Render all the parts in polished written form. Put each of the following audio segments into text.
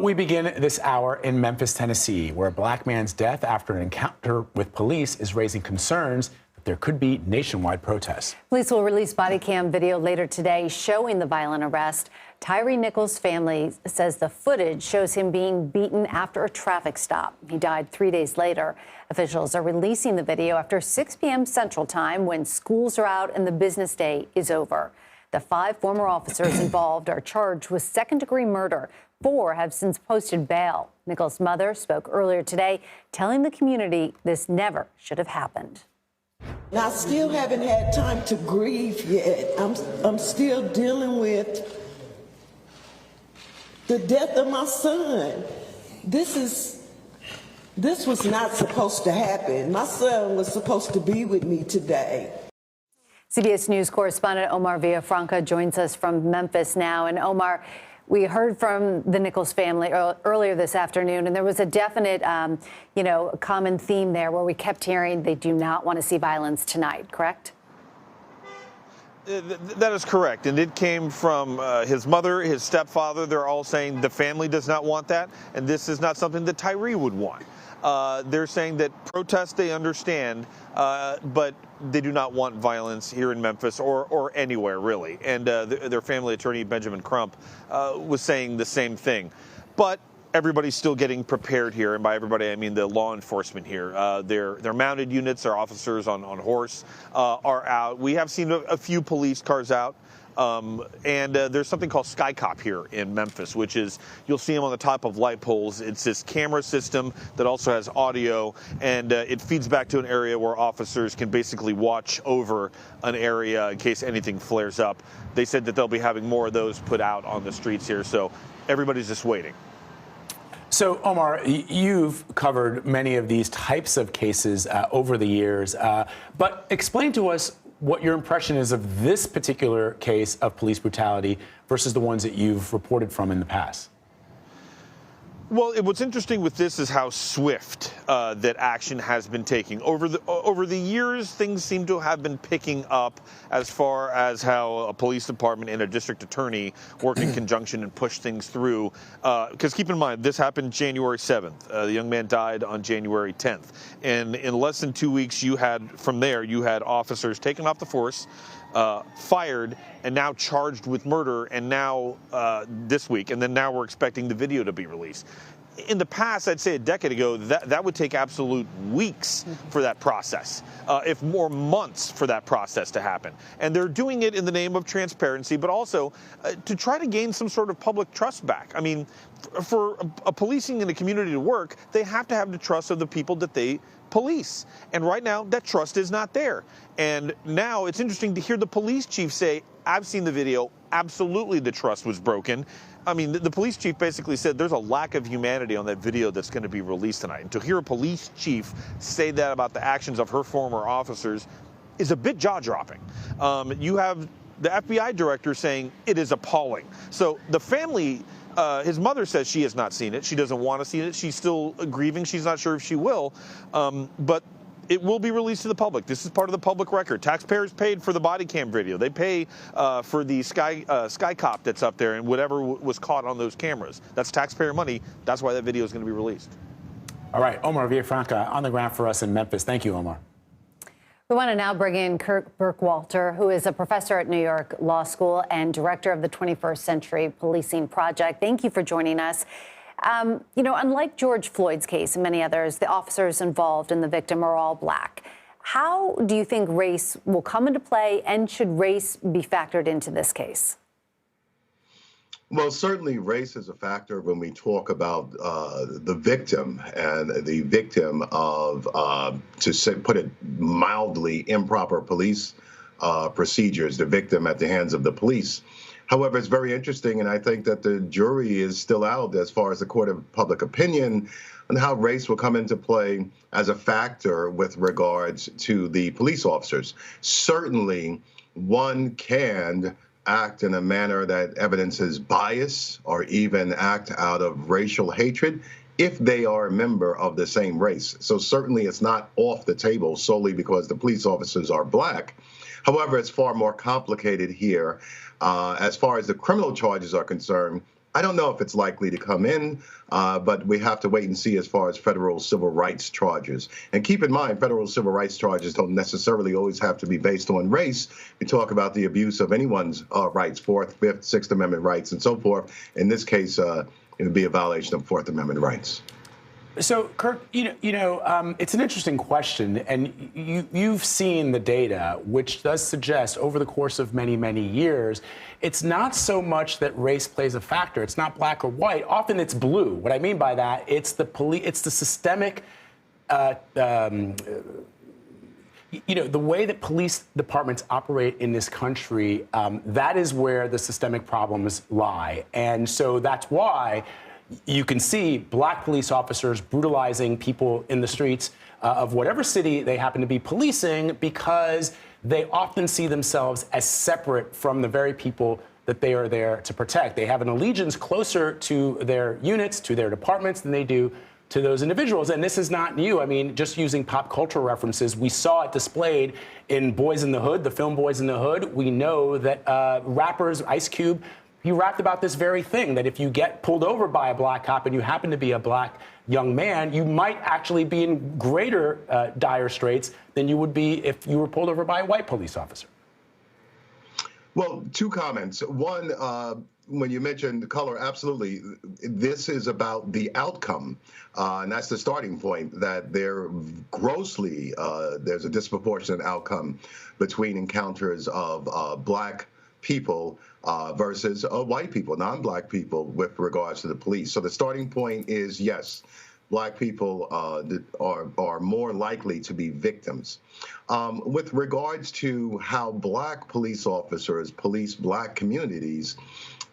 We begin this hour in Memphis, Tennessee, where a black man's death after an encounter with police is raising concerns that there could be nationwide protests. Police will release body cam video later today showing the violent arrest. Tyre Nichols' family says the footage shows him being beaten after a traffic stop. He died 3 days later. Officials are releasing the video after 6 p.m. Central Time when schools are out and the business day is over. The 5 former officers involved are charged with second-degree murder. 4 have since posted bail. Nichols' mother spoke earlier today, telling the community this never should have happened. I still haven't had time to grieve yet. I'm still dealing with the death of my son. This was not supposed to happen. My son was supposed to be with me today. CBS News correspondent Omar Villafranca joins us from Memphis now. And Omar, we heard from the Nichols family earlier this afternoon, and there was a definite, common theme there where we kept hearing they do not want to see violence tonight, correct? That is correct, and it came from his mother, his stepfather. They're all saying the family does not want that, and this is not something that Tyre would want. They're saying that protests they understand, but they do not want violence here in Memphis or anywhere, really. And their family attorney, Benjamin Crump, was saying the same thing. But everybody's still getting prepared here, and by everybody I mean the law enforcement here. Their mounted units, their officers on horse are out. We have seen a few police cars out. And there's something called Sky Cop here in Memphis, which is you'll see them on the top of light poles. It's this camera system that also has audio, and it feeds back to an area where officers can basically watch over an area in case anything flares up. They said that they'll be having more of those put out on the streets here, so everybody's just waiting. So, Omar, you've covered many of these types of cases over the years, but explain to us what your impression is of this particular case of police brutality versus the ones that you've reported from in the past. Well, what's interesting with this is how swift that action has been taking. Over the years, things seem to have been picking up as far as how a police department and a district attorney work in conjunction and push things through. Because keep in mind, this happened January 7th. The young man died on January 10th. And in less than 2 weeks, you had officers taken off the force, fired, and now charged with murder, and now this week, and then now we're expecting the video to be released. In the past, I'd say a decade ago, that would take absolute weeks for that process, if more months for that process to happen. And they're doing it in the name of transparency, but also to try to gain some sort of public trust back. I mean, for a policing in a community to work, they have to have the trust of the people that they police. And right now, that trust is not there. And now it's interesting to hear the police chief say, I've seen the video, absolutely the trust was broken. I mean, the police chief basically said there's a lack of humanity on that video that's going to be released tonight. And to hear a police chief say that about the actions of her former officers is a bit jaw-dropping. You have the FBI director saying it is appalling. So the family, his mother says she has not seen it. She doesn't want to see it. She's still grieving. She's not sure if she will. But it will be released to the public. This is part of the public record. Taxpayers paid for the body cam video. They pay for the Sky Cop that's up there and whatever was caught on those cameras. That's taxpayer money. That's why that video is going to be released. All right, Omar Villafranca on the ground for us in Memphis. Thank you, Omar. We want to now bring in Kirk Burkhalter, who is a professor at New York Law School and director of the 21st Century Policing Project. Thank you for joining us. Unlike George Floyd's case and many others, the officers involved and the victim are all black. How do you think race will come into play, and should race be factored into this case? Well, certainly race is a factor when we talk about the victim, and the victim of, put it mildly, improper police procedures, the victim at the hands of the police. However, it's very interesting, and I think that the jury is still out as far as the court of public opinion on how race will come into play as a factor with regards to the police officers. Certainly, one can act in a manner that evidences bias or even act out of racial hatred if they are a member of the same race. So certainly it's not off the table solely because the police officers are black. However, it's far more complicated here. As far as the criminal charges are concerned, I don't know if it's likely to come in, but we have to wait and see as far as federal civil rights charges. And keep in mind, federal civil rights charges don't necessarily always have to be based on race. We talk about the abuse of anyone's rights, Fourth, Fifth, Sixth Amendment rights, and so forth. In this case, it would be a violation of Fourth Amendment rights. So, Kirk, it's an interesting question, and you've seen the data, which does suggest over the course of many, many years, it's not so much that race plays a factor. It's not black or white. Often it's blue. What I mean by that, it's the systemic, the way that police departments operate in this country. That is where the systemic problems lie, and so that's why you can see black police officers brutalizing people in the streets of whatever city they happen to be policing, because they often see themselves as separate from the very people that they are there to protect. They have an allegiance closer to their units, to their departments, than they do to those individuals. And this is not new. I mean, just using pop culture references, we saw it displayed in Boys in the Hood, the film Boys in the Hood. We know that rappers, Ice Cube, he rapped about this very thing, that if you get pulled over by a black cop and you happen to be a black young man, you might actually be in greater dire straits than you would be if you were pulled over by a white police officer. Well, two comments. One, when you mentioned the color, absolutely. This is about the outcome, and that's the starting point, that there's a disproportionate outcome between encounters of black people versus white people, non-black people, with regards to the police. So the starting point is, yes, black people are more likely to be victims. With regards to how black police officers police black communities,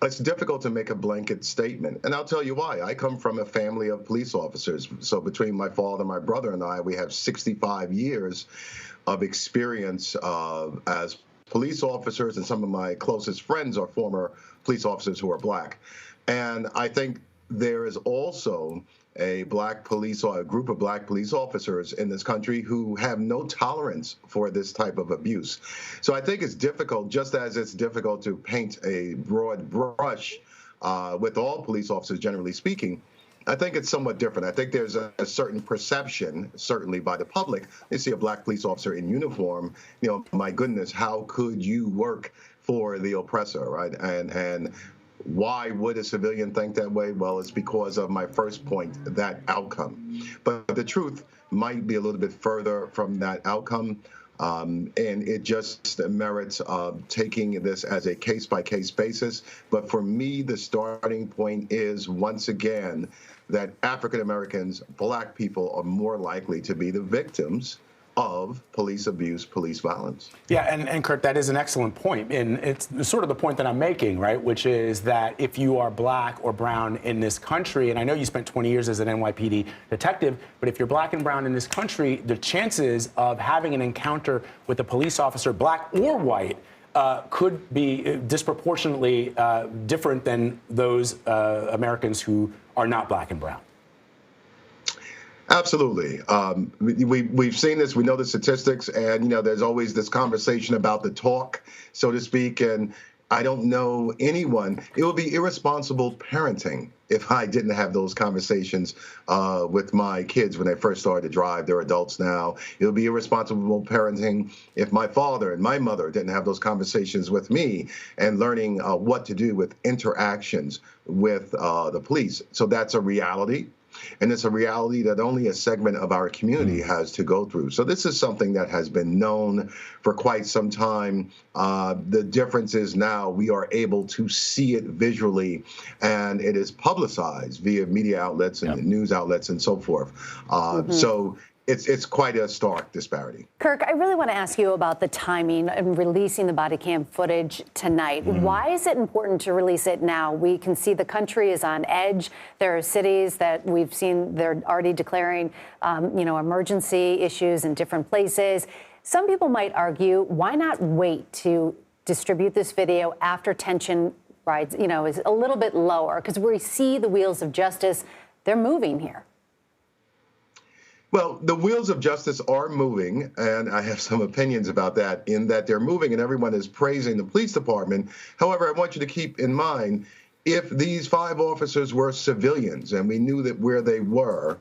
it's difficult to make a blanket statement. And I'll tell you why. I come from a family of police officers. So between my father, my brother, and I, we have 65 years of experience as police officers, and some of my closest friends are former police officers who are black. And I think there is also a group of black police officers in this country who have no tolerance for this type of abuse. So I think it's difficult, just as it's difficult to paint a broad brush with all police officers, generally speaking. I think it's somewhat different. I think there's a certain perception, certainly by the public. They see a black police officer in uniform, my goodness, how could you work for the oppressor, right? And why would a civilian think that way? Well, it's because of my first point, that outcome. But the truth might be a little bit further from that outcome. And it just merits taking this as a case-by-case basis. But for me, the starting point is, once again, that African Americans, black people, are more likely to be the victims of police abuse, police violence. Yeah, and Kirk, that is an excellent point. And it's sort of the point that I'm making, right, which is that if you are black or brown in this country, and I know you spent 20 years as an NYPD detective, but if you're black and brown in this country, the chances of having an encounter with a police officer, black or white, could be disproportionately different than those Americans who are not black and brown. Absolutely. We've seen this. We know the statistics, and there's always this conversation about the talk, so to speak. And I don't know anyone. It would be irresponsible parenting if I didn't have those conversations with my kids when they first started to drive. They're adults now. It would be irresponsible parenting if my father and my mother didn't have those conversations with me and learning what to do with interactions with the police. So that's a reality. And it's a reality that only a segment of our community has to go through. So this is something that has been known for quite some time. The difference is now we are able to see it visually, and it is publicized via media outlets and news outlets and so forth. So it's quite a stark disparity. Kirk, I really want to ask you about the timing and releasing the body cam footage tonight. Why is it important to release it now? We can see the country is on edge. There are cities that we've seen, they're already declaring, emergency issues in different places. Some people might argue, why not wait to distribute this video after tension rides, is a little bit lower? Because we see the wheels of justice, they're moving here. Well, the wheels of justice are moving, and I have some opinions about that, in that they're moving and everyone is praising the police department. However, I want you to keep in mind, if these 5 officers were civilians and we knew that where they were,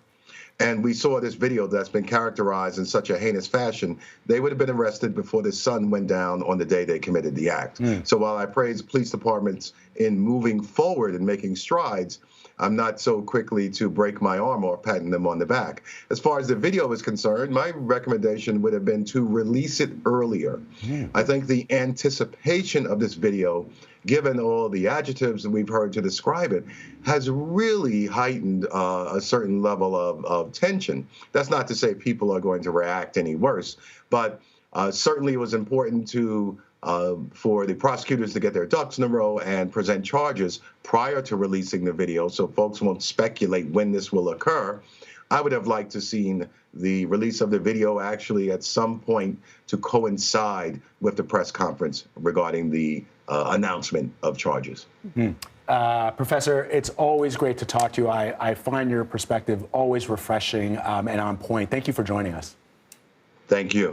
and we saw this video that's been characterized in such a heinous fashion, they would have been arrested before the sun went down on the day they committed the act. So while I praise police departments in moving forward and making strides, I'm not so quickly to break my arm or patting them on the back. As far as the video is concerned, my recommendation would have been to release it earlier. I think the anticipation of this video, given all the adjectives that we've heard to describe it, has really heightened a certain level of tension. That's not to say people are going to react any worse, but certainly it was important to for the prosecutors to get their ducks in a row and present charges prior to releasing the video so folks won't speculate when this will occur. I would have liked to seen the release of the video actually at some point to coincide with the press conference regarding the announcement of charges. Professor, it's always great to talk to you. I find your perspective always refreshing and on point. Thank you for joining us. Thank you.